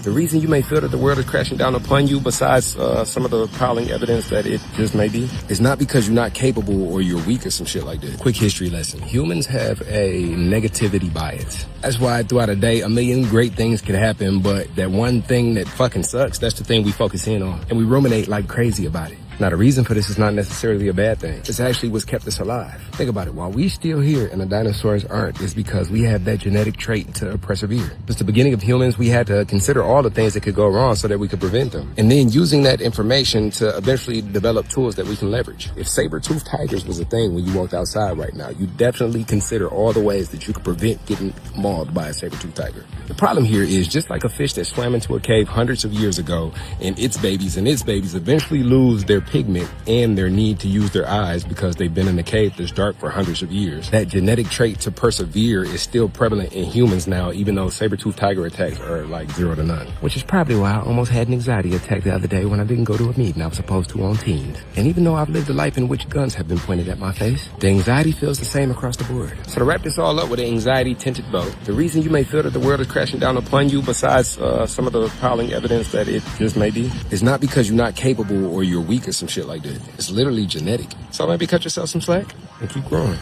The reason you may feel that the world is crashing down upon you, besides some of the piling evidence that it just may be, is not because you're not capable or you're weak or some shit like that. Quick history lesson. Humans have a negativity bias. That's why throughout a day, a million great things can happen, but that one thing that fucking sucks, that's the thing we focus in on. And we ruminate like crazy about it. Now, the reason for this is not necessarily a bad thing. It's actually what's kept us alive. Think about it. While we still here and the dinosaurs aren't, it's because we have that genetic trait to persevere. Since the beginning of humans, we had to consider all the things that could go wrong so that we could prevent them. And then using that information to eventually develop tools that we can leverage. If saber-toothed tigers was a thing when you walked outside right now, you definitely consider all the ways that you could prevent getting mauled by a saber-toothed tiger. The problem here is just like a fish that swam into a cave hundreds of years ago, and its babies eventually lose their pigment and their need to use their eyes because they've been in a cave that's dark for hundreds of years. That genetic trait to persevere is still prevalent in humans now, even though saber-toothed tiger attacks are like 0 to none. Which is probably why I almost had an anxiety attack the other day when I didn't go to a meeting I was supposed to on Teams. And even though I've lived a life in which guns have been pointed at my face, the anxiety feels the same across the board. So to wrap this all up with an anxiety-tinted bow, the reason you may feel that the world is crashing down upon you, besides some of the piling evidence that it just may be, is not because you're not capable or you're weak or some shit like that. It's literally genetic. So maybe cut yourself some slack and keep growing.